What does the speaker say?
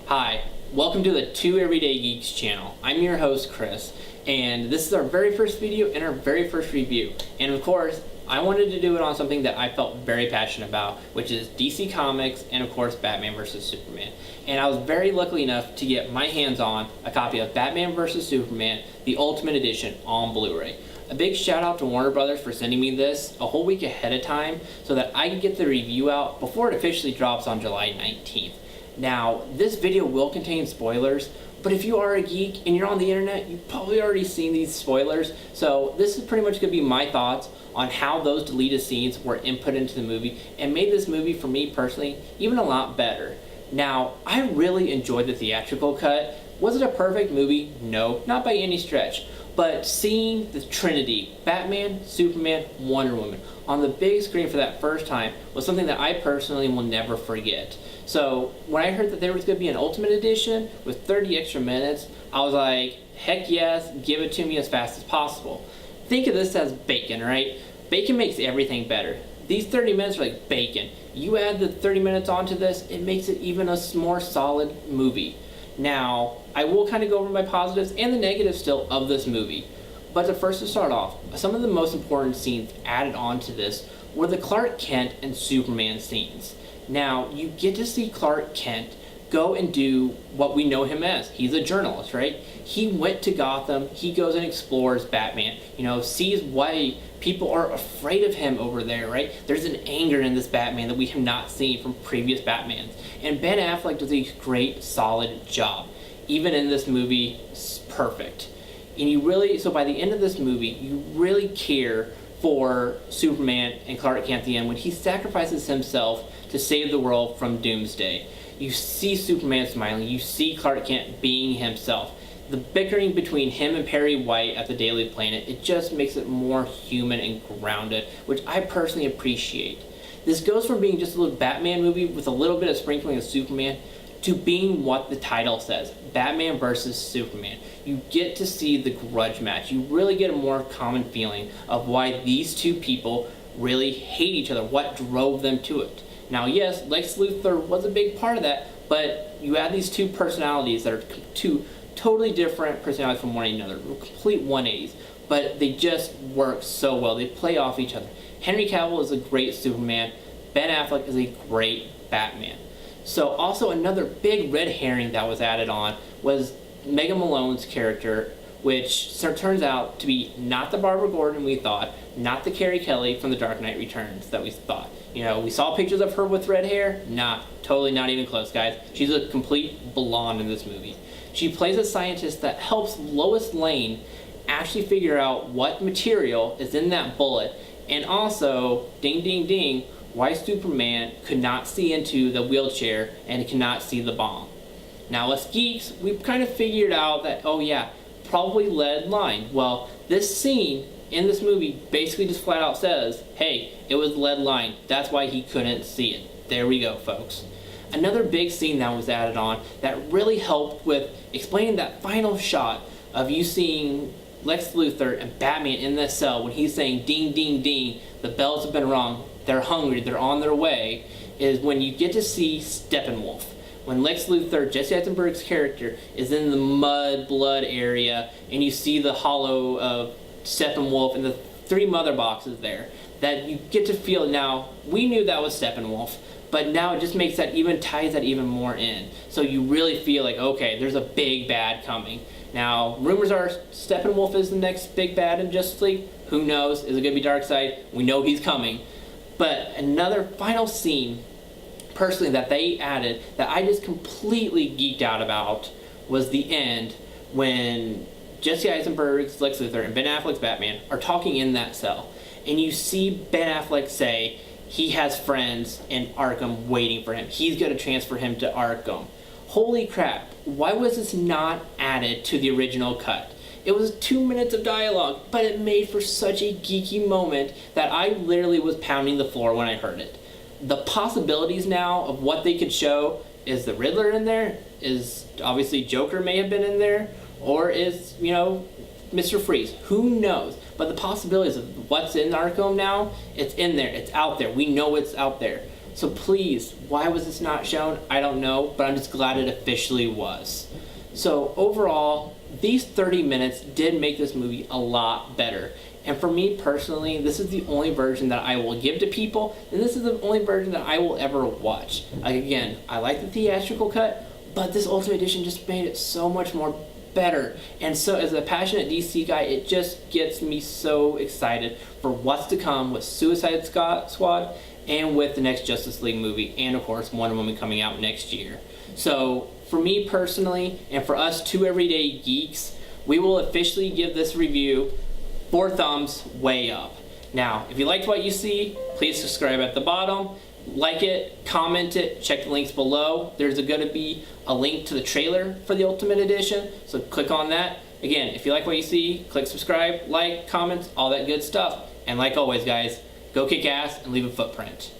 Hi, welcome to the Two Everyday Geeks channel. I'm your host, Chris, and this is our very first video and our very first review. And of course, I wanted to do it on something that I felt very passionate about, which is DC Comics and of course Batman vs. Superman. And I was very lucky enough to get my hands on a copy of Batman vs. Superman, the Ultimate Edition on Blu-ray. A big shout out to Warner Brothers for sending me this a whole week ahead of time so that I could get the review out before it officially drops on July 19th. Now, this video will contain spoilers, but if you are a geek and you're on the internet, you've probably already seen these spoilers, so this is pretty much going to be my thoughts on how those deleted scenes were input into the movie and made this movie, for me personally, even a lot better. Now, I really enjoyed the theatrical cut. Was it a perfect movie? No, not by any stretch. But seeing the Trinity, Batman, Superman, Wonder Woman, on the big screen for that first time was something that I personally will never forget. So when I heard that there was going to be an Ultimate Edition with 30 extra minutes, I was like, heck yes, give it to me as fast as possible. Think of this as bacon, right? Bacon makes everything better. These 30 minutes are like bacon. You add the 30 minutes onto this, it makes it even a more solid movie. Now, I will kind of go over my positives and the negatives still of this movie. But first to start off, some of the most important scenes added onto this were the Clark Kent and Superman scenes. Now, you get to see Clark Kent go and do what we know him as. He's a journalist, right? He went to Gotham, he goes and explores Batman, sees why people are afraid of him over there, right? There's an anger in this Batman that we have not seen from previous Batmans. And Ben Affleck does a great, solid job. Even in this movie, it's perfect. And so by the end of this movie, you really care for Superman and Clark Kent at the end when he sacrifices himself to save the world from Doomsday. You see Superman smiling, you see Clark Kent being himself. The bickering between him and Perry White at the Daily Planet, it just makes it more human and grounded, which I personally appreciate. This goes from being just a little Batman movie with a little bit of sprinkling of Superman to being what the title says, Batman vs. Superman. You get to see the grudge match. You really get a more common feeling of why these two people really hate each other, what drove them to it. Now, yes, Lex Luthor was a big part of that, but you add these two personalities that are two totally different personalities from one another, complete 180s, but they just work so well. They play off each other. Henry Cavill is a great Superman. Ben Affleck is a great Batman. So also another big red herring that was added on was Megan Malone's character, which turns out to be not the Barbara Gordon we thought, not the Carrie Kelly from The Dark Knight Returns that we thought. We saw pictures of her with red hair. Nah, totally not even close, guys. She's a complete blonde in this movie. She plays a scientist that helps Lois Lane actually figure out what material is in that bullet, and also, ding ding ding, why Superman could not see into the wheelchair and cannot see the bomb. Now, us geeks, we've kind of figured out that, oh yeah, probably lead line. Well, this scene in this movie basically just flat out says, hey, it was lead line. That's why he couldn't see it. There we go, folks. Another big scene that was added on that really helped with explaining that final shot of you seeing Lex Luthor and Batman in that cell when he's saying ding ding ding, the bells have been rung, they're hungry, they're on their way, is when you get to see Steppenwolf. When Lex Luthor, Jesse Eisenberg's character, is in the mud blood area and you see the hollow of Steppenwolf and the three mother boxes there, that you get to feel. Now, we knew that was Steppenwolf, but now it just makes that ties that even more in. So you really feel like, okay, there's a big bad coming. Now, rumors are Steppenwolf is the next big bad in Justice League. Who knows? Is it going to be Darkseid? We know he's coming. But another final scene, personally, that they added that I just completely geeked out about was the end when Jesse Eisenberg's Lex Luthor and Ben Affleck's Batman are talking in that cell. And you see Ben Affleck say he has friends in Arkham waiting for him. He's going to transfer him to Arkham. Holy crap, why was this not added to the original cut? It was 2 minutes of dialogue, but it made for such a geeky moment that I literally was pounding the floor when I heard it. The possibilities now of what they could show, is the Riddler in there? Is obviously Joker may have been in there? Or is, Mr. Freeze? Who knows? But the possibilities of what's in Arkham now, it's in there, it's out there. We know it's out there. So please, why was this not shown? I don't know, but I'm just glad it officially was. So overall, these 30 minutes did make this movie a lot better. And for me personally, this is the only version that I will give to people, and this is the only version that I will ever watch. Like, again, I like the theatrical cut, but this Ultimate Edition just made it so much more better. And so as a passionate DC guy, it just gets me so excited for what's to come with Suicide Squad and with the next Justice League movie, and of course Wonder Woman coming out next year. So for me personally, and for us two everyday geeks, we will officially give this review 4 thumbs way up. Now, if you liked what you see, please subscribe at the bottom, like it, comment it, check the links below. There's going to be a link to the trailer for the Ultimate Edition, so click on that. Again, if you like what you see, click subscribe, like, comment, all that good stuff. And like always, guys, go kick ass and leave a footprint.